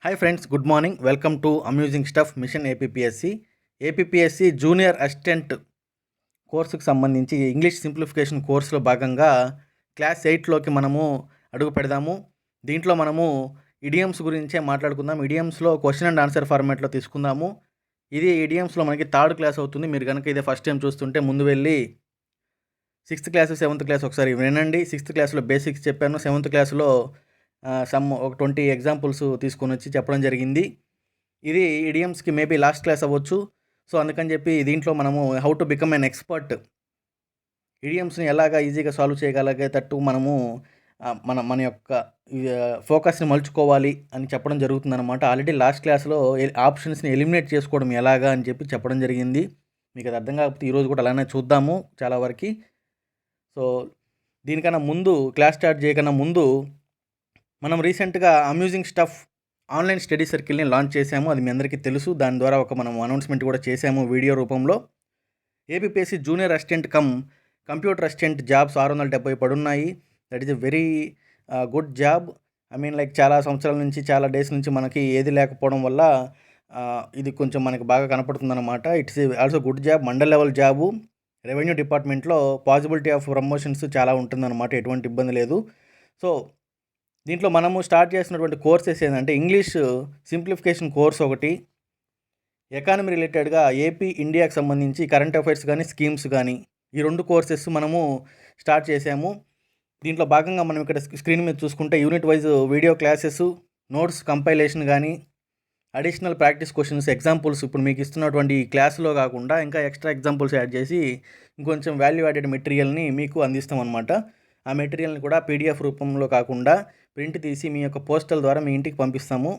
Hi friends, good morning. Welcome to amusing stuff machine APSC. APSC junior assistant కోర్సుకు సంబంధించి English simplification కోర్సులో భాగంగా class 8లోకి మనము అడుగు పెడదాము. దీంట్లో మనము ఇడియమ్స్ గురించే మాట్లాడుకుందాం. ఇడియమ్స్లో క్వశ్చన్ అండ్ ఆన్సర్ ఫార్మాట్లో తీసుకుందాము. ఇది ఇడియమ్స్లో మనకి థర్డ్ క్లాస్ అవుతుంది. మీరు కనుక ఇదే ఫస్ట్ టైం చూస్తుంటే ముందు వెళ్ళి 6th క్లాస్ 7th క్లాస్ ఒకసారి వినండి. 6th క్లాస్లో బేసిక్స్ చెప్పాను. 7th క్లాస్లో ఒక 20 ఎగ్జాంపుల్స్ తీసుకొని వచ్చి చెప్పడం జరిగింది. ఇది ఇడియమ్స్కి మేబీ లాస్ట్ క్లాస్ అవ్వచ్చు. సో అందుకని చెప్పి దీంట్లో మనము how to become an expert, ఇడియమ్స్ని ఎలాగా ఈజీగా సాల్వ్ చేయగలిగేటట్టు మనము మన యొక్క ఫోకస్ని మలుచుకోవాలి అని చెప్పడం జరుగుతుందన్నమాట. ఆల్రెడీ లాస్ట్ క్లాస్లో ఆప్షన్స్ని ఎలిమినేట్ చేసుకోవడం ఎలాగా అని చెప్పి చెప్పడం జరిగింది. మీకు అది అర్థం కాకపోతే ఈరోజు కూడా అలానే చూద్దాము చాలా వరకు. సో దీనికన్నా ముందు, క్లాస్ స్టార్ట్ చేయకన్నా ముందు, మనం రీసెంట్గా అమ్యూజింగ్ స్టఫ్ ఆన్లైన్ స్టడీ సర్కిల్ని లాంచ్ చేశాము. అది మీ అందరికీ తెలుసు. దాని ద్వారా మనం అనౌన్స్మెంట్ కూడా చేశాము వీడియో రూపంలో. APSC junior assistant cum computer assistant jobs 670 పడున్నాయి. That is a very good job. Like చాలా సంవత్సరాల నుంచి, చాలా డేస్ నుంచి మనకి ఏది లేకపోవడం వల్ల ఇది కొంచెం మనకి బాగా కనపడుతుందన్నమాట. It's also good job, mandal level job. Revenue డిపార్ట్మెంట్లో పాసిబిలిటీ ఆఫ్ ప్రమోషన్స్ చాలా ఉంటుందన్నమాట, ఎటువంటి ఇబ్బంది లేదు. సో దీంట్లో మనము స్టార్ట్ చేసినటువంటి కోర్సెస్ ఏంటంటే ఇంగ్లీష్ సింప్లిఫికేషన్ కోర్స్ ఒకటి, ఎకానమీ రిలేటెడ్గా ఏపీ ఇండియాకి సంబంధించి కరెంట్ అఫైర్స్ కానీ స్కీమ్స్ కానీ, ఈ 2 కోర్సెస్ మనము స్టార్ట్ చేసాము. దీంట్లో భాగంగా మనం ఇక్కడ స్క్రీన్ మీద చూసుకుంటే unit wise video classes, notes compilation కానీ, అడిషనల్ ప్రాక్టీస్ క్వశ్చన్స్, ఎగ్జాంపుల్స్ ఇప్పుడు మీకు ఇస్తున్నటువంటి ఈ క్లాస్లో కాకుండా ఇంకా ఎక్స్ట్రా ఎగ్జాంపుల్స్ యాడ్ చేసి ఇంకొంచెం వాల్యూ యాడెడ్ మెటీరియల్ని మీకు అందిస్తాం అనమాట. ఆ మెటీరియల్ని కూడా పీడిఎఫ్ రూపంలో కాకుండా ప్రింట్ తీసి మీ యొక్క పోస్టల్ ద్వారా మీ ఇంటికి పంపిస్తాము.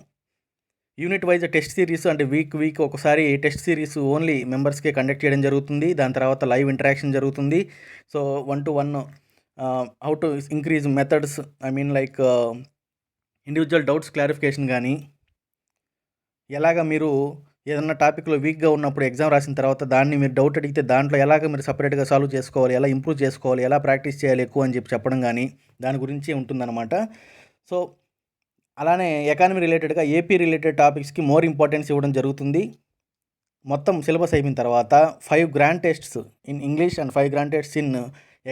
యూనిట్ వైజ్ టెస్ట్ సిరీస్, అంటే వీక్ ఒకసారి టెస్ట్ సిరీస్ ఓన్లీ మెంబర్స్కే కండక్ట్ చేయడం జరుగుతుంది. దాని తర్వాత లైవ్ ఇంటరాక్షన్ జరుగుతుంది. So 1-to-1 how to increase methods, like individual doubts clarification కానీ, ఎలాగ మీరు ఏదన్నా టాపిక్లో వీక్గా ఉన్నప్పుడు ఎగ్జామ్ రాసిన తర్వాత దాన్ని మీరు డౌట్ అడిగితే దాంట్లో ఎలాగ మీరు సపరేట్గా సాల్వ్ చేసుకోవాలి, ఎలా ఇంప్రూవ్ చేసుకోవాలి, ఎలా ప్రాక్టీస్ చేయాలి ఎక్కువ అని చెప్పడం కానీ దాని గురించి ఉంటుందన్నమాట. సో అలానే ఎకానమీ రిలేటెడ్గా ఏపీ రిలేటెడ్ టాపిక్స్కి మోర్ ఇంపార్టెన్స్ ఇవ్వడం జరుగుతుంది. మొత్తం సిలబస్ అయిపోయిన తర్వాత 5 grand tests in English and 5 grand tests in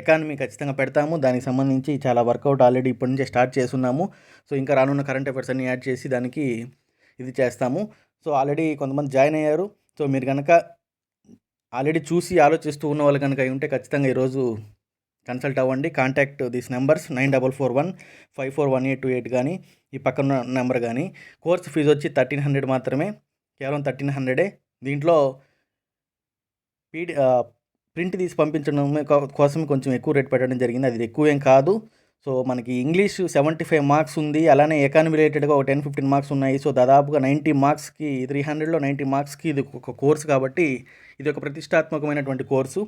economy ఖచ్చితంగా పెడతాము. దానికి సంబంధించి చాలా వర్కౌట్ ఆల్రెడీ ఇప్పటి నుంచే స్టార్ట్ చేస్తున్నాము. సో ఇంకా రానున్న కరెంట్ అఫైర్స్ అన్ని యాడ్ చేసి దానికి ఇది చేస్తాము. సో ఆల్రెడీ కొంతమంది జాయిన్ అయ్యారు. సో మీరు కనుక ఆల్రెడీ చూసి ఆలోచిస్తూ ఉన్న వాళ్ళు కనుక ఉంటే ఖచ్చితంగా ఈరోజు కన్సల్ట్ అవ్వండి. కాంటాక్ట్ దిస్ నెంబర్స్ 9441541828 కానీ, ఈ పక్కన నెంబర్ కానీ. కోర్స్ ఫీజు వచ్చి 1300 మాత్రమే, కేవలం 1300. దీంట్లో ప్రింట్ తీసి పంపించడం కోసం కొంచెం ఎక్కువ రేట్ పెట్టడం జరిగింది. అది ఎక్కువేం కాదు. సో మనకి ఇంగ్లీష్ 75 మార్క్స్ ఉంది. అలానే ఎకానమీ రిలేటెడ్గా ఒక 10-15 మార్క్స్ ఉన్నాయి. సో దాదాపుగా 90 మార్క్స్కి, 300లో 90 మార్క్స్కి ఇది ఒక కోర్సు కాబట్టి ఇది ఒక ప్రతిష్టాత్మకమైనటువంటి కోర్సు.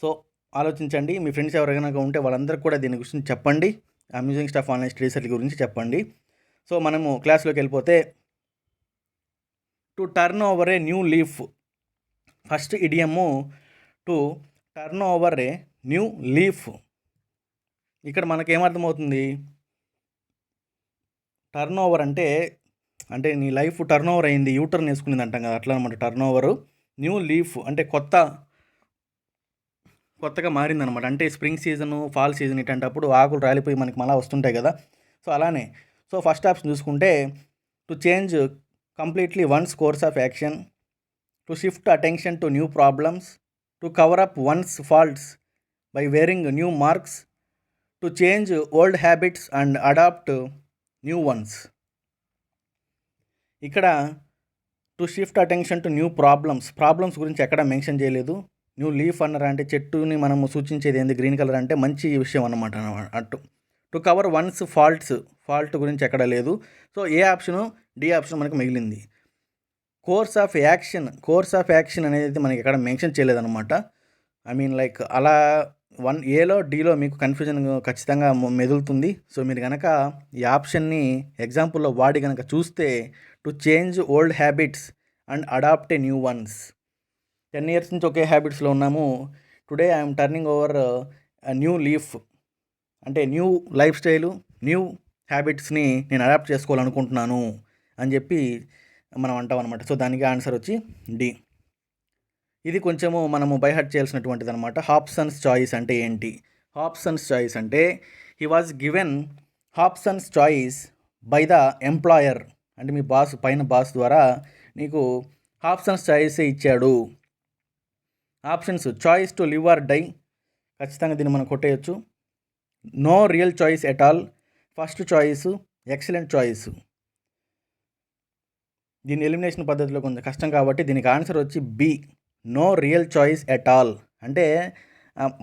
సో ఆలోచించండి. మీ ఫ్రెండ్స్ ఎవరైనా ఉంటే వాళ్ళందరికీ కూడా దీని గురించి చెప్పండి. Amusing stuff online study circle గురించి చెప్పండి. సో మనము క్లాస్లోకి వెళ్ళిపోతే, to turn over a new leaf. First idiom to turn over a new leaf. ఇక్కడ మనకేమర్థమవుతుంది? టర్న్ ఓవర్ అంటే నీ లైఫ్ టర్న్ ఓవర్ అయింది, యూటర్న్ వేసుకునేది అంటాం కదా, అట్లా అనమాట టర్న్ ఓవరు. న్యూ లీఫ్ అంటే కొత్తగా మారిందనమాట. అంటే స్ప్రింగ్ సీజను, ఫాల్ సీజన్ ఇట్లాంటప్పుడు ఆకులు రాలిపోయి మనకి మళ్ళీ వస్తుంటాయి కదా. సో అలానే. సో ఫస్ట్ ఆప్షన్ చూసుకుంటే, to change completely one's course of action, to shift attention to new problems, to cover up one's faults by wearing new marks, to change old habits and adapt new ones. ఇక్కడ to shift attention to new problems గురించి ఎక్కడ mention చేయలేదు. New leaf అన్నారా అంటే చెట్టుని మనము సూచించేది ఏంది, గ్రీన్ కలర్ అంటే మంచి విషయం అన్నమాట. అటు టు కవర్ వన్స్ ఫాల్ట్ గురించి ఎక్కడ లేదు. సో ఏ ఆప్షను, డి ఆప్షన్ మనకు మిగిలింది. కోర్స్ ఆఫ్ యాక్షన్ అనేది మనకి ఎక్కడ మెన్షన్ చేయలేదన్నమాట. లైక్ అలా ఏలో డీలో మీకు కన్ఫ్యూజన్ ఖచ్చితంగా మెదులుతుంది. సో మీరు కనుక ఈ ఆప్షన్ని ఎగ్జాంపుల్లో వాడి కనుక చూస్తే, to change old habits and adopt a new ones. 10 years నుంచి ఒకే హ్యాబిట్స్లో ఉన్నాము. Today I'm turning over new leaf అంటే న్యూ లైఫ్ స్టైలు, న్యూ హ్యాబిట్స్ని నేను అడాప్ట్ చేసుకోవాలనుకుంటున్నాను అని చెప్పి మనం అంటాం అనమాట. సో దానికి ఆన్సర్ వచ్చి డి. ఇది కొంచెము మనము బైహార్ట్ చేయాల్సినటువంటిది అనమాట. హాబ్సన్స్ చాయిస్ అంటే ఏంటి? హాబ్సన్స్ చాయిస్ అంటే he was given Hobson's choice by the employer. అంటే మీ బాస్, పైన బాస్ ద్వారా నీకు హాబ్సన్స్ చాయిస్ ఇచ్చాడు. Options choice to live or die, ఖచ్చితంగా దీన్ని మనం కొట్టేయచ్చు. No real choice at all, first choice, excellent choice. దీని ఎలిమినేషన్ పద్ధతిలో కొంచెం కష్టం కాబట్టి దీనికి ఆన్సర్ వచ్చి B, no real choice at all. అంటే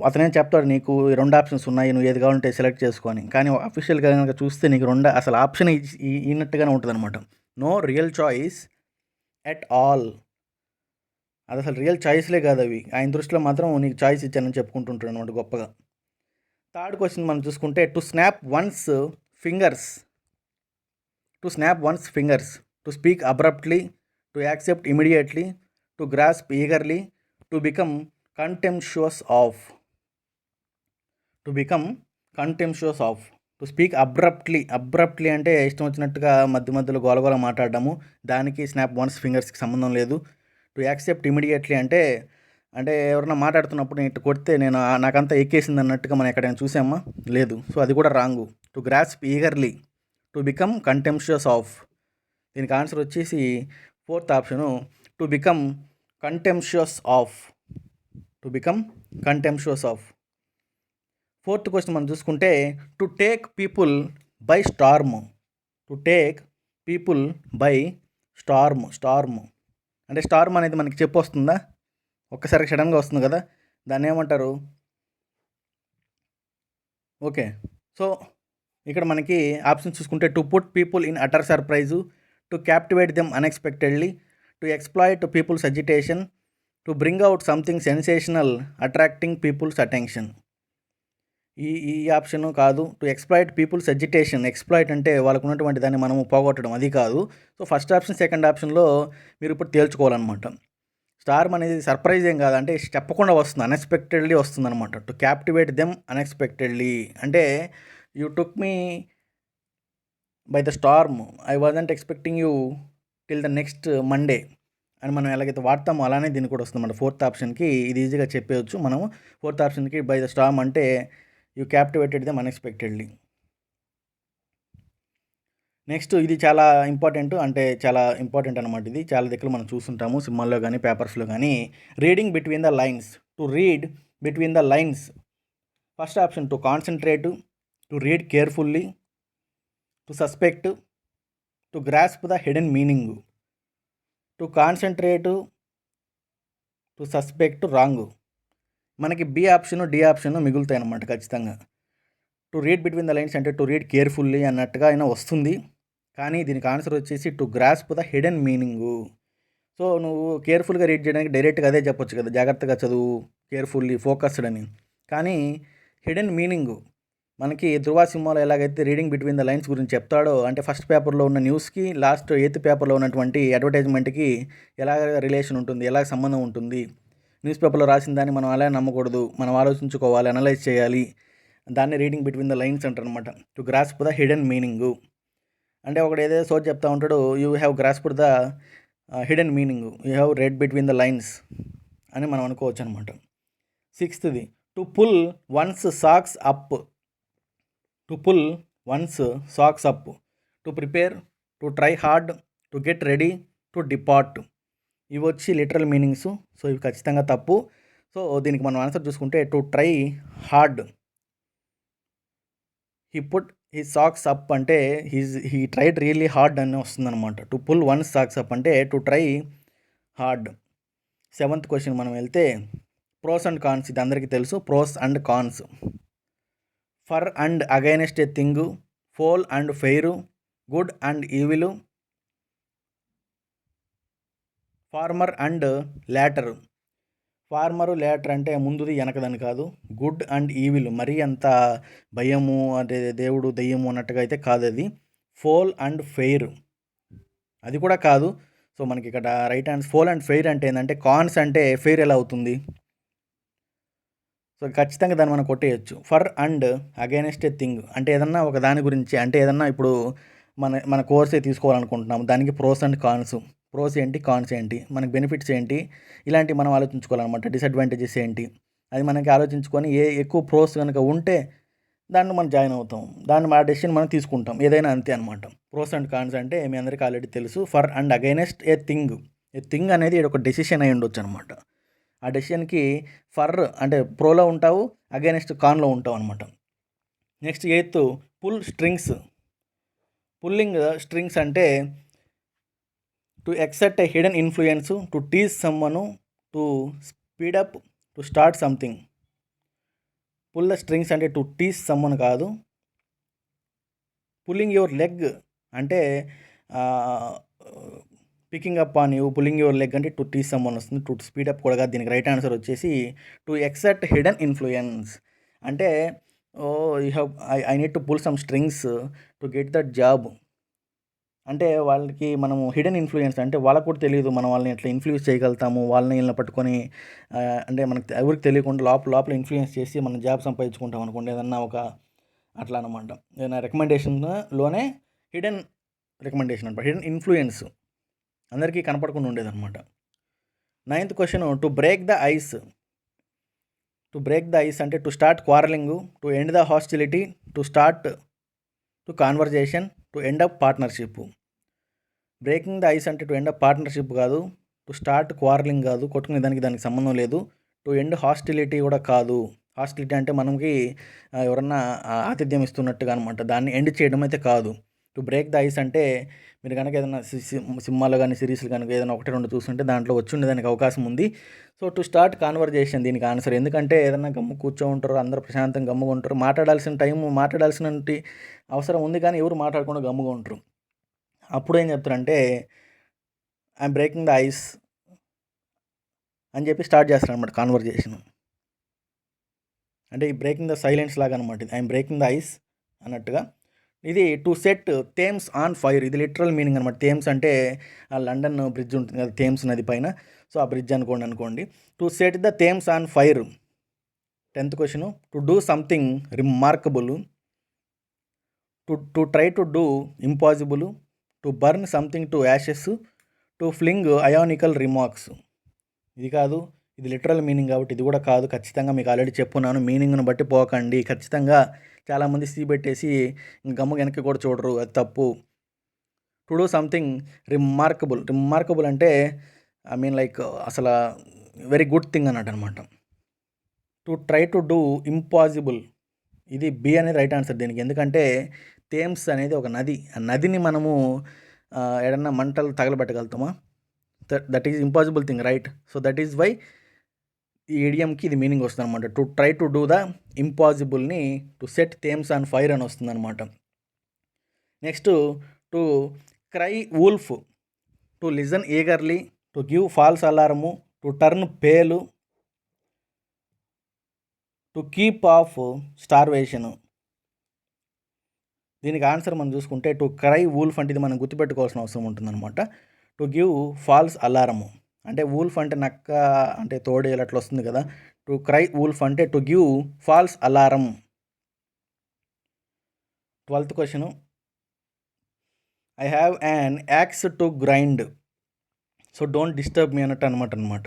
అతనేం చెప్తాడు, నీకు 2 ఆప్షన్స్ ఉన్నాయి, నువ్వు ఏది కావాలంటే సెలెక్ట్ చేసుకొని. కానీ అఫీషియల్గా కనుక చూస్తే నీకు అసలు ఆప్షన్ ఇన్నట్టుగానే ఉంటుంది అనమాట. No real choice at all. అది అసలు రియల్ చాయిస్లే కాదు అవి. ఆయన దృష్టిలో మాత్రం నీకు చాయిస్ ఇచ్చానని చెప్పుకుంటుంటాడు అనమాట గొప్పగా. థర్డ్ క్వశ్చన్ మనం చూసుకుంటే to snap one's fingers, to snap one's fingers, to speak abruptly, to accept immediately, to grasp eagerly, to become contemptuous of. To become contemptuous of. To speak abruptly అంటే ఇష్టం వచ్చినట్టుగా మధ్య మధ్యలో గోలగోల మాట్లాడడము, దానికి స్నాప్ వన్స్ ఫింగర్స్కి సంబంధం లేదు. టు యాక్సెప్ట్ ఇమీడియట్లీ అంటే ఎవరైనా మాట్లాడుతున్నప్పుడు నేను ఇటు కొడితే నాకంతా ఎక్కేసింది అన్నట్టుగా మనం ఎక్కడైనా చూసామా? లేదు. సో అది కూడా wrong. To grasp eagerly, to become contemptuous of. దీనికి ఆన్సర్ వచ్చేసి fourth option, to become contemptuous of. To become contemptuous of. Fourth question మనం చూసుకుంటే to take people by storm. To take people by storm అంటే storm అనేది మనకి చెప్పొస్తుందా? ఒక్కసారి సడన్గా వస్తుంది కదా, దాన్ని ఏమంటారు? ఓకే, సో ఇక్కడ మనకి ఆప్షన్ చూసుకుంటే to put people in utter surprise, to captivate them unexpectedly, to exploit peoples agitation, to bring out something sensational attracting peoples attention. ఈ ఆప్షను కాదు. To exploit peoples agitation, exploit అంటే వాళ్ళకు ఉన్నటువంటి దాన్ని మనము పోగొట్టడం, అది కాదు. సో ఫస్ట్ ఆప్షన్, సెకండ్ ఆప్షన్లో మీరు ఇప్పుడు తేల్చుకోవాలన్నమాట. స్టార్మ్ అనేది సర్ప్రైజ్ ఏం కాదు, అంటే చెప్పకుండా వస్తుంది, అన్ఎక్స్పెక్టెడ్లీ వస్తుంది అనమాట. టు క్యాప్టివేట్ దెమ్ అన్ఎక్స్పెక్టెడ్లీ అంటే you took me by the Storm, I wasn't expecting you till the next Monday అని మనం ఎలాగైతే వాడతామో అలానే దీన్ని కూడా వస్తుంది అన్నమాట. ఫోర్త్ ఆప్షన్కి ఇది ఈజీగా చెప్పేయచ్చు మనము. ఫోర్త్ ఆప్షన్కి బై ద స్టార్మ్ అంటే you captivated them unexpectedly. Next ఇది చాలా ఇంపార్టెంట్, అంటే చాలా ఇంపార్టెంట్ అనమాట. ఇది చాలా దగ్గర మనం చూస్తుంటాము సినిమాల్లో కానీ పేపర్స్లో కానీ. Reading between the lines, to read between the lines. First option to concentrate, to read carefully, to suspect, to grasp the hidden meaning. To concentrate, to suspect wrong. మనకి బి ఆప్షన్, డి ఆప్షన్ మిగులుతాయి అన్నమాట ఖచ్చితంగా. To read between the lines అంటే to read carefully అన్నట్టుగా అయినా వస్తుంది, కానీ దీనికి ఆన్సర్ వచ్చేసి to grasp the hidden meaning. So నువ్వు కేర్ఫుల్గా రీడ్ చేయడానికి డైరెక్ట్గా అదే చెప్పొచ్చు కదా, జాగ్రత్తగా చదువు, కేర్ఫుల్లీ, ఫోకస్డ్ అని. కానీ హిడెన్ మీనింగు మనకి ధృవ సినిమాలో ఎలాగైతే రీడింగ్ బిట్వీన్ ద లైన్స్ గురించి చెప్తాడో, అంటే ఫస్ట్ పేపర్లో ఉన్న న్యూస్కి లాస్ట్ 8th పేపర్లో ఉన్నటువంటి అడ్వర్టైజ్మెంట్కి ఎలా రిలేషన్ ఉంటుంది, ఎలా సంబంధం ఉంటుంది. న్యూస్ పేపర్లో రాసిన దాన్ని మనం అలా నమ్మకూడదు, మనం ఆలోచించుకోవాలి, అనలైజ్ చేయాలి. దాన్ని రీడింగ్ బిట్వీన్ ద లైన్స్ అంటారు అనమాట. To grasp the hidden meaning అంటే ఒకడు ఏదైతే సోచ్ చెప్తా ఉంటాడో, you have grasped the hidden meaning, you have read between the lines అని మనం అనుకోవచ్చు అనమాట. 6th, to pull one's socks up. To pull one's socks up, to prepare, to try hard, to get ready, to depart. ఇవి వచ్చి literal meanings. So ఇవి ఖచ్చితంగా తప్పు. So దీనికి మనం ఆన్సర్ చూసుకుంటే to try hard. He put he socks up అంటే he tried really hard అని వస్తుందన్నమాట. To pull one socks up అంటే to try hard. 7th question మనం వెళ్తే ప్రోస్ అండ్ కాన్స్, ఇది అందరికీ తెలుసు. Pros and cons. For and against a thing, foul and fair, good and evil, former and later. Former, later అంటే ముందుది వెనకదని కాదు. Good and evil మరీ అంత భయము అంటే దేవుడు దెయ్యము అన్నట్టుగా అయితే కాదు అది. ఫోల్ అండ్ ఫెయిర్ అది కూడా కాదు. సో మనకి ఇక్కడ right answer foul and fair అంటే ఏంటంటే కాన్స్ అంటే ఫెయిర్ ఎలా అవుతుంది? సో సో ఖచ్చితంగా దాన్ని మనం కొట్టేయచ్చు. For and against a thing అంటే ఏదన్నా ఒక దాని గురించి, అంటే ఏదన్నా ఇప్పుడు మన మన కోర్సే తీసుకోవాలనుకుంటున్నాం, దానికి ప్రోస్ అండ్ కాన్స్, ప్రోస్ ఏంటి, కాన్స్ ఏంటి, మనకి బెనిఫిట్స్ ఏంటి, ఇలాంటివి మనం ఆలోచించుకోవాలన్నమాట. డిసడ్వాంటేజెస్ ఏంటి, అది మనకి ఆలోచించుకొని ఎక్కువ ప్రోస్ కనుక ఉంటే దాన్ని మనం జాయిన్ అవుతాం, దాన్ని మా డెసిషన్ మనం తీసుకుంటాం, ఏదైనా అంతే అనమాట. ప్రోస్ అండ్ కాన్స్ అంటే మీ అందరికీ ఆల్రెడీ తెలుసు. For and against a thing, a thing అనేది ఒక డెసిషన్ అయి ఉండొచ్చు అనమాట. ఆ డెసిషన్కి ఫర్ అంటే ప్రోలో ఉంటావు, అగైనెస్ట్ కాన్లో ఉంటావు అనమాట. Next 8th pull strings. Pulling strings అంటే to except a hidden influence, to tease someone, to speed up, to start something. Pull the strings అంటే టు టీజ్ సమ్మన్ కాదు. పుల్లింగ్ యువర్ లెగ్ అంటే picking up on you. Pulling your leg అంటే to tease someone వస్తుంది. To speed up కూడా కాదు. దీనికి right answer వచ్చేసి to except hidden influence. అంటే you have I need to pull some strings to get that job. అంటే వాళ్ళకి మనము హిడెన్ ఇన్ఫ్లుయెన్స్ అంటే వాళ్ళకు కూడా తెలియదు మనం వాళ్ళని ఎట్లా ఇన్ఫ్లుయెన్స్ చేయగలుగుతాము, వాళ్ళని వీళ్ళని పట్టుకొని అంటే మనకు ఎవరికి తెలియకుండా లోపల లోపల ఇన్ఫ్లుయెన్స్ చేసి మనం జాబ్ సంపాదించుకుంటాం అనుకోండి, ఏదన్నా ఒక అట్లా అనమాట. ఏదైనా రికమెండేషన్లోనే హిడెన్ రికమెండేషన్ అనమాట, హిడెన్ ఇన్ఫ్లుయెన్స్ అందరికీ కనపడకుండా ఉండేదన్నమాట. 9th question to break the ice. To break the ice అంటే to start quarrelling, to end the hostility, to start to conversation, to end up partnership. Breaking the ice అంటే to end up partnership కాదు, to start quarrelling కాదు, కొట్టుకునే దానికి సంబంధం లేదు, to end hostility కూడా కాదు. హాస్టిలిటీ అంటే మనకి ఎవరన్నా ఆతిథ్యం ఇస్తున్నట్టుగా అనమాట, దాన్ని ఎండ్ చేయడం అయితే కాదు. టు బ్రేక్ ద ఐస్ అంటే మీరు కనుక ఏదైనా సినిమాలో కానీ సిరీస్లు కనుక ఏదైనా 1-2 చూస్తుంటే దాంట్లో వచ్చి ఉండేదానికి అవకాశం ఉంది. సో టు స్టార్ట్ కాన్వర్జేషన్ దీనికి ఆన్సర్. ఎందుకంటే ఏదైనా గమ్ము కూర్చో ఉంటారు, అందరూ ప్రశాంతంగా గమ్ముగా ఉంటారు, మాట్లాడాల్సిన టైం మాట్లాడాల్సిన అవసరం ఉంది కానీ ఎవరు మాట్లాడకుండా గమ్ముగా ఉంటారు. అప్పుడు ఏం చెప్తారంటే ఐఎమ్ బ్రేకింగ్ ద ఐస్ అని చెప్పి స్టార్ట్ చేస్తారు అనమాట కాన్వర్జేషన్. అంటే ఈ బ్రేకింగ్ ద సైలెన్స్ లాగా అనమాట ఇది, ఐఎమ్ బ్రేకింగ్ ద ఐస్ అన్నట్టుగా. ఇది to set Thames on fire, ఇది లిటరల్ మీనింగ్ అనమాట. థేమ్స్ అంటే ఆ లండన్ బ్రిడ్జ్ ఉంటుంది కదా థేమ్స్ నది పైన, సో ఆ బ్రిడ్జ్ అనుకోండి. To set the Thames on fire. 10th question to do something remarkable, to try to do impossible, to burn something to ashes, to fling ironical remarks. ఇది కాదు, ఇది literal meaning కాబట్టి ఇది కూడా కాదు. ఖచ్చితంగా మీకు ఆల్రెడీ చెప్పున్నాను, మీనింగ్ను బట్టి పోకండి. ఖచ్చితంగా చాలామంది సీ పెట్టేసి గమ్ము వెనక్కి కూడా చూడరు, అది తప్పు. To do something remarkable. Remarkable అంటే ఐ మీన్ లైక్ అసలు వెరీ గుడ్ థింగ్ అన్నట్టు అనమాట. To try to do impossible, ఇది బి అనేది రైట్ ఆన్సర్ దీనికి. ఎందుకంటే థేమ్స్ అనేది ఒక నది, ఆ నదిని మనము ఏదన్నా మంటలు తగలబెట్టగలుగుతామా? That is impossible thing, right? So that is why ఈ ఈడియంకి ఇది మీనింగ్ వస్తుంది అనమాట. To try to do the ఇంపాసిబుల్ని to set Thames on fire అని వస్తుంది అనమాట. Next to cry wolf, to listen eagerly, to give false alarm, to turn pale, to keep off starvation. దీనికి ఆన్సర్ మనం చూసుకుంటే టు క్రై వూల్ఫ్ అంటే ఇది మనం గుర్తుపెట్టుకోవాల్సిన అవసరం ఉంటుందన్నమాట. టు గివ్ ఫాల్స్ అలారము అంటే వూల్ఫ్ అంటే నక్క అంటే తోడేలు అట్లా వస్తుంది కదా. టు క్రై వూల్ఫ్ అంటే to give false alarm. 12th question I have an axe to grind, so don't disturb me అన్నట్టు అనమాట.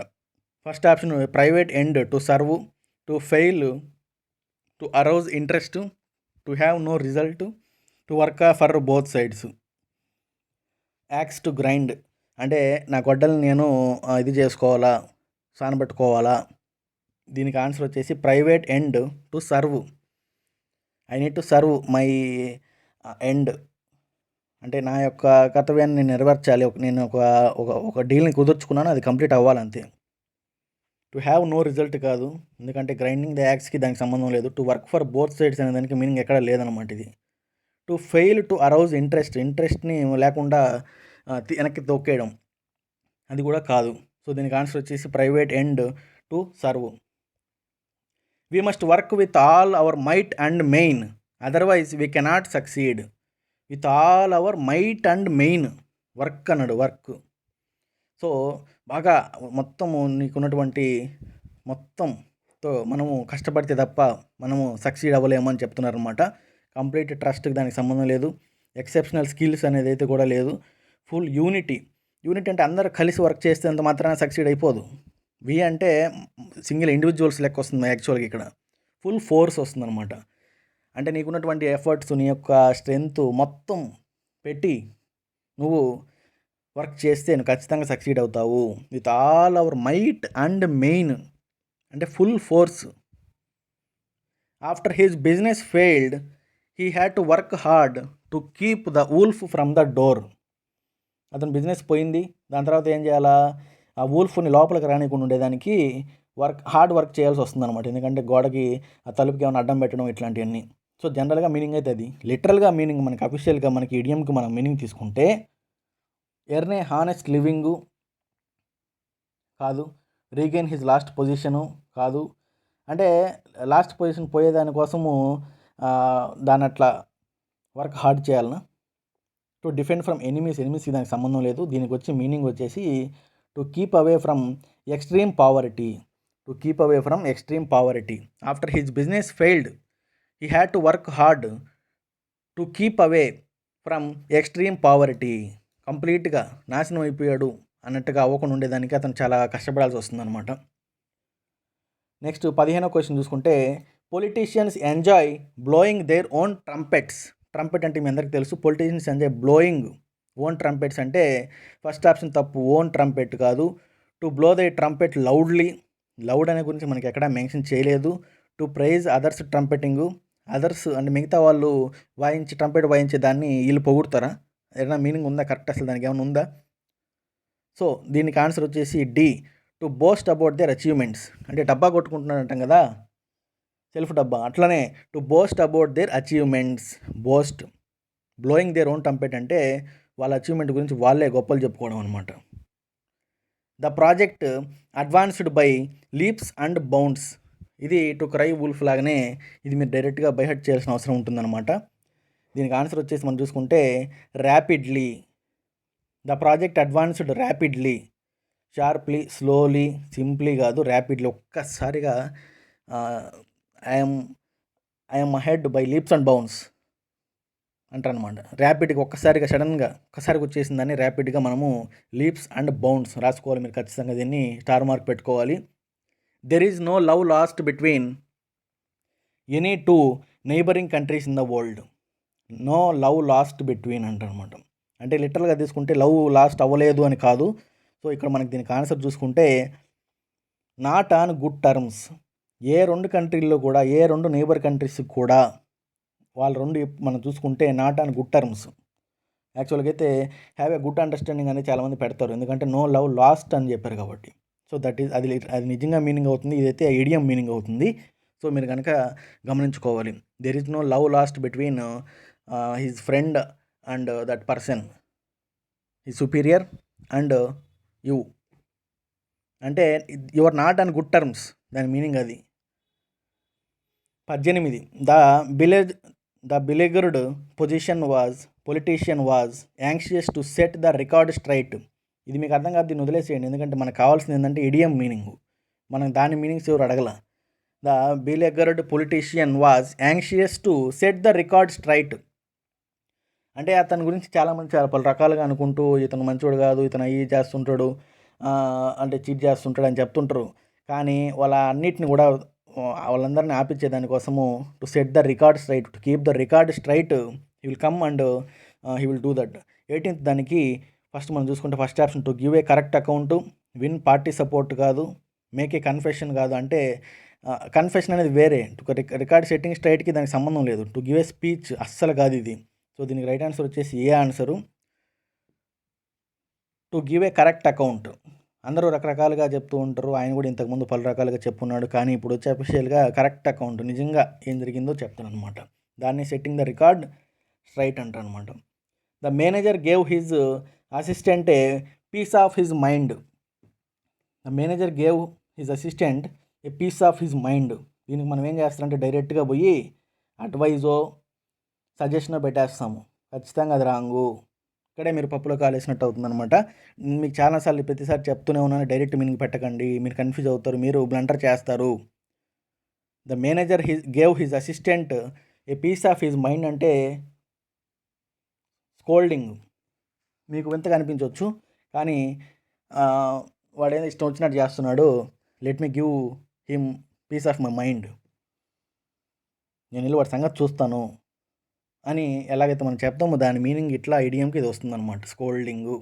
First option private end, to serve, to fail, to arouse interest, to have no result, to work for both sides. Axe to grind అంటే నా గొడ్డలు నేను ఇది చేసుకోవాలా, సానబెట్టుకోవాలా. దీనికి answer వచ్చేసి private end to serve. I need to serve my end అంటే నా యొక్క కర్తవ్యాన్ని నేను నెరవేర్చాలి. నేను ఒక డీల్ని కుదుర్చుకున్నాను, అది కంప్లీట్ అవ్వాలంతే. టు హ్యావ్ నో రిజల్ట్ కాదు, ఎందుకంటే గ్రైండింగ్ ద యాక్స్కి దానికి సంబంధం లేదు. To work for both sides అనే దానికి మీనింగ్ ఎక్కడ లేదనమాట ఇది. టు ఫెయిల్ టు అరౌజ్ ఇంట్రెస్ట్ని లేకుండా వెనక్కి తొక్కేయడం, అది కూడా కాదు. సో దీనికి ఆన్సర్ వచ్చేసి private end to serve. We must work with all our might and main, otherwise we cannot succeed. With all our might and main, work అన్నాడు, వర్క్. సో బాగా మొత్తము నీకున్నటువంటి మొత్తం సో మనము కష్టపడితే తప్ప మనము సక్సీడ్ అవ్వలేము అని చెప్తున్నారనమాట. కంప్లీట్ ట్రస్ట్కి దానికి సంబంధం లేదు. ఎక్సెప్షనల్ స్కిల్స్ అనేది అయితే కూడా లేదు. ఫుల్ యూనిటీ అంటే అందరూ కలిసి వర్క్ చేస్తేంత మాత్రాన సక్సీడ్ అయిపోదు. వి అంటే సింగిల్ ఇండివిజువల్స్ లెక్క వస్తుంది యాక్చువల్గా ఇక్కడ. ఫుల్ ఫోర్స్ వస్తుందన్నమాట. అంటే నీకున్నటువంటి ఎఫర్ట్స్, నీ యొక్క స్ట్రెంగ్త్ మొత్తం పెట్టి నువ్వు వర్క్ చేస్తే నువ్వు ఖచ్చితంగా సక్సీడ్ అవుతావు. With all our might and main అంటే full force. After his business failed he had to work hard to keep the wolf from the door. అతని బిజినెస్ పోయింది. దాని తర్వాత ఏం చేయాలా, ఆ వూల్ఫ్ని లోపలికి రానికుండా ఉండేదానికి హార్డ్ వర్క్ చేయాల్సి వస్తుందన్నమాట. ఎందుకంటే గోడకి ఆ తలుపుకి ఏమైనా అడ్డం పెట్టడం ఇట్లాంటివన్నీ. సో జనరల్గా మీనింగ్ అయితే అది. లిటరల్గా మీనింగ్ మనకి అఫీషియల్గా మనకి ఇడియంకి మనం మీనింగ్ తీసుకుంటే ఎర్న్ ఏ హానెస్ట్ లివింగు కాదు, రీగెయిన్ హిజ్ లాస్ట్ పొజిషను కాదు. అంటే లాస్ట్ పొజిషన్ పోయేదానికోసము దాని అట్లా వర్క్ హార్డ్ చేయాలన్నా. టు డిఫెండ్ ఫ్రమ్ ఎనిమీస్కి దానికి సంబంధం లేదు. దీనికి వచ్చి మీనింగ్ వచ్చేసి to keep away from extreme poverty. After his business failed he had to work hard to keep away from extreme poverty. కంప్లీట్గా నాశనం అయిపోయాడు అన్నట్టుగా అవ్వకుండా ఉండేదానికి అతను చాలా కష్టపడాల్సి వస్తుందన్నమాట. నెక్స్ట్ 15వ క్వశ్చన్ చూసుకుంటే politicians enjoy blowing their own trumpets. Trumpet అంటే మీ అందరికీ తెలుసు. Politicians enjoy blowing own trumpets అంటే ఫస్ట్ ఆప్షన్ తప్పు. ఓన్ ట్రంపెట్ కాదు. To blow they trumpet loudly. Loud అనే గురించి మనకి ఎక్కడా మెన్షన్ చేయలేదు. To praise others trumpeting. Others అంటే మిగతా వాళ్ళు ట్రంపెట్ వాయించే దాన్ని వీళ్ళు పొగుడతారా? ఏదైనా మీనింగ్ ఉందా కరెక్ట్? అసలు దానికి ఏమైనా ఉందా? సో దీనికి ఆన్సర్ వచ్చేసి D, to boast about their achievements. అంటే డబ్బా కొట్టుకుంటున్నాడు అంటాం కదా, సెల్ఫ్ డబ్బా, అట్లనే to boast about their achievements. Boast blowing their own trumpet అంటే వాళ్ళ అచీవ్మెంట్ గురించి వాళ్ళే గొప్పలు చెప్పుకోవడం అనమాట. The project advanced by leaps and bounds. ఇది టు క్రై వుల్ఫ్ లాగానే ఇది మీరు డైరెక్ట్గా బైహర్ట్ చేయాల్సిన అవసరం ఉంటుందన్నమాట. దీనికి ఆన్సర్ వచ్చేసి మనం చూసుకుంటే rapidly. The project advanced rapidly. Sharply, slowly, simply కాదు, ర్యాపిడ్లీ. ఒక్కసారిగా I'm ahead by leaps and bounds అంటారనమాట. ర్యాపిడ్గా ఒక్కసారిగా సడన్గా ఒక్కసారిగా వచ్చేసిందని ర్యాపిడ్గా మనము లీప్స్ అండ్ బౌండ్స్ రాసుకోవాలి. మీరు ఖచ్చితంగా దీన్ని స్టార్ మార్క్ పెట్టుకోవాలి. There is no love lost between any two neighbouring countries in the world. No love lost between అంటారనమాట. అంటే లిటరల్గా తీసుకుంటే లవ్ లాస్ట్ అవ్వలేదు అని కాదు. సో ఇక్కడ మనకి దీనికి ఆన్సర్ చూసుకుంటే నాట్ ఆన్ గుడ్ టర్మ్స్. ఏ రెండు కంట్రీల్లో కూడా, ఏ రెండు నైబర్ కంట్రీస్ కూడా వాళ్ళ రెండు మనం చూసుకుంటే నాట్ ఆన్ గుడ్ టర్మ్స్. యాక్చువల్గా అయితే హ్యావ్ ఏ గుడ్ అండర్స్టాండింగ్ అనేది చాలామంది పెడతారు, ఎందుకంటే నో లవ్ లాస్ట్ అని చెప్పారు కాబట్టి. సో దట్ ఈస్ అది నిజంగా మీనింగ్ అవుతుంది. ఇదైతే ఇడియం మీనింగ్ అవుతుంది. సో మీరు కనుక గమనించుకోవాలి. There is no love lost between his friend and that person, his superior and you. అంటే you are not on good terms, దాని మీనింగ్ అది. 18 the beleaguered politician was anxious to set the record straight. ఇది మీకు అర్థం కాదు, దీన్ని వదిలేసేయండి. ఎందుకంటే మనకు కావాల్సింది ఏంటంటే ఇడియం మీనింగ్. మనం దాని మీనింగ్స్ ఎవరు అడగల. The beleaguered politician was anxious to set the record straight అంటే అతని గురించి చాలామంది చాలా పలు రకాలుగా అనుకుంటూ ఇతను మంచోడు కాదు, ఇతను అయ్యి చేస్తుంటాడు, అంటే చీట్ చేస్తుంటాడు అని చెప్తుంటారు. కానీ అన్నిటిని కూడా వాళ్ళందరినీ ఆపించే దానికోసము to set the record straight, to keep the record straight he will come and he will do that. 18th దానికి ఫస్ట్ మనం చూసుకుంటే first option to give a correct account, win party support కాదు, మేక్ ఏ కన్ఫెషన్ కాదు. అంటే confession అనేది వేరే, record setting స్ట్రైట్కి దానికి సంబంధం లేదు. టు గివ్ ఏ స్పీచ్ అస్సలు కాదు ఇది. సో దీనికి రైట్ ఆన్సర్ వచ్చేసి ఏ answer, to give a correct account. అందరూ రకరకాలుగా చెప్తూ ఉంటారు, ఆయన కూడా ఇంతకుముందు పలు రకాలుగా చెప్పున్నాడు, కానీ ఇప్పుడు వచ్చే అఫీషియల్గా కరెక్ట్ అకౌంట్, నిజంగా ఏం జరిగిందో చెప్తాను అనమాట. దాన్ని సెట్టింగ్ ద రికార్డ్ స్ట్రైట్ అంటారనమాట. The manager gave his assistant a piece of his mind. The manager gave his assistant a piece of his mind. దీనికి మనం ఏం చేస్తామంటే డైరెక్ట్గా పోయి అడ్వైజో సజెషనో పెట్టేస్తాము. ఖచ్చితంగా అది రాంగు. ఇక్కడే మీరు పప్పులో కాలేసినట్టు అవుతుందన్నమాట. మీకు చాలాసార్లు ప్రతిసారి చెప్తూనే ఉన్నాను, డైరెక్ట్ మీనింగ్ పెట్టకండి, మీరు కన్ఫ్యూజ్ అవుతారు, మీరు బ్లండర్ చేస్తారు. The manager gave his assistant a piece of his mind అంటే స్కోల్డింగ్. మీకు వింతగా అనిపించవచ్చు, కానీ వాడేదో ఇష్టం వచ్చినట్టు చేస్తున్నాడు. Let me give him piece of my mind, నేను వెళ్ళి వాడి సంగతి చూస్తాను అని ఎలాగైతే మనం చెప్తామో దాని మీనింగ్ ఇట్లా ఐడియంకి ఇది వస్తుందన్నమాట, scolding.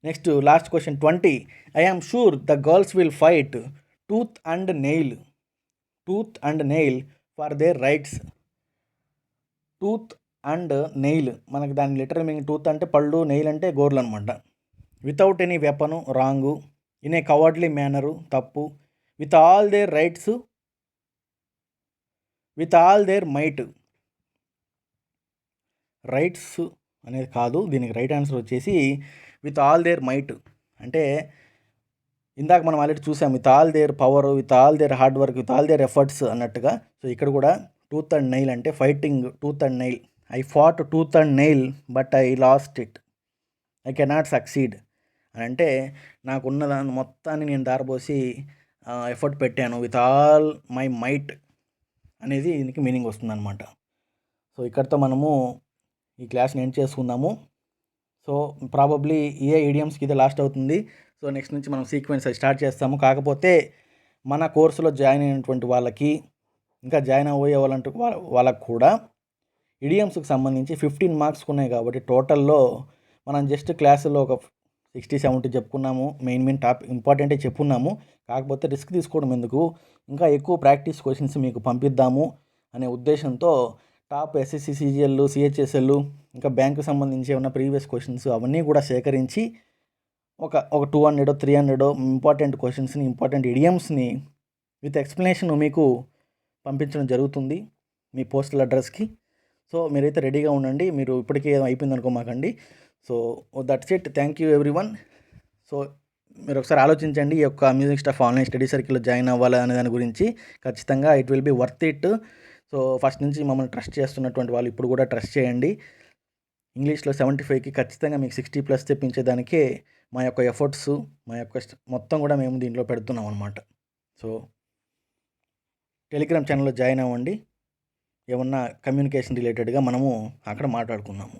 Next last question 20. I am sure the girls will fight tooth and nail for their rights. Tooth and nail మనకి దాని లిటరల్ మీనింగ్, టూత్ అంటే పళ్ళు, నెయిల్ అంటే గోర్లు అనమాట. Without any weapon wrong, in a cowardly manner తప్పు, with all their rights, with all their might. Rights అనేది కాదు, దీనికి రైట్ ఆన్సర్ వచ్చేసి విత్ ఆల్ దేర్ మైట్. అంటే ఇందాక మనం ఆల్రెడీ చూసాం, with all their power, with all their hard work, with all their efforts అన్నట్టుగా. సో ఇక్కడ కూడా టూత్ అండ్ నెయిల్ అంటే fighting tooth and nail. I fought tooth and nail but I lost it, I cannot succeed అని అంటే నాకున్న దాన్ని మొత్తాన్ని నేను దారబోసి ఎఫర్ట్ పెట్టాను, విత్ ఆల్ మై మైట్ అనేది దీనికి మీనింగ్ వస్తుందన్నమాట. సో ఇక్కడితో మనము ఈ క్లాస్ని ఎండ్ చేసుకుందాము. సో ప్రాబబ్లీ ఏ ఈడియమ్స్కి ఇదే లాస్ట్ అవుతుంది. సో నెక్స్ట్ నుంచి మనం సీక్వెన్స్ స్టార్ట్ చేస్తాము. కాకపోతే మన కోర్సులో జాయిన్ అయినటువంటి వాళ్ళకి, ఇంకా జాయిన్ అవ్వే వాళ్ళకు కూడా ఈడియమ్స్కి సంబంధించి 15 మార్క్స్ ఉన్నాయి కాబట్టి టోటల్లో మనం జస్ట్ క్లాసులో ఒక 60-70 చెప్పుకున్నాము. మెయిన్ ఇంపార్టెంటే చెప్పుకున్నాము. కాకపోతే రిస్క్ తీసుకోవడం ఎందుకు, ఇంకా ఎక్కువ ప్రాక్టీస్ క్వశ్చన్స్ మీకు పంపిద్దాము అనే ఉద్దేశంతో టాప్ ఎస్ఎస్సి, సిజిఎల్, సిహెచ్ఎస్ఎల్, ఇంకా బ్యాంకు సంబంధించి ఏమన్నా ప్రీవియస్ క్వశ్చన్స్ అవన్నీ కూడా సేకరించి ఒక 200, 300 ఇంపార్టెంట్ క్వశ్చన్స్ని, ఇంపార్టెంట్ ఇడియమ్స్ని విత్ ఎక్స్ప్లెనేషన్ మీకు పంపించడం జరుగుతుంది మీ పోస్టల్ అడ్రస్కి. సో మీరైతే రెడీగా ఉండండి. మీరు ఇప్పటికే ఏదో అయిపోయింది అనుకోమాకండి. So that's it. Thank you everyone. So మీరు ఒకసారి ఆలోచించండి, ఈ యొక్క మ్యూజిక్ స్టఫ్ ఆన్లైన్ స్టడీ సర్కిల్లో జాయిన్ అవ్వాలి అనే దాని గురించి. ఖచ్చితంగా it will be worth it. So first నుంచి మమ్మల్ని ట్రస్ట్ చేస్తున్నటువంటి వాళ్ళు ఇప్పుడు కూడా ట్రస్ట్ చేయండి. ఇంగ్లీష్లో 75కి ఖచ్చితంగా మీకు 60+ తెప్పించేదానికే మా యొక్క ఎఫర్ట్స్, మా యొక్క మొత్తం కూడా మేము దీంట్లో పెడుతున్నాం అనమాట. సో టెలిగ్రామ్ ఛానల్లో జాయిన్ అవ్వండి. ఏమన్నా కమ్యూనికేషన్ రిలేటెడ్గా మనము అక్కడ మాట్లాడుకున్నాము.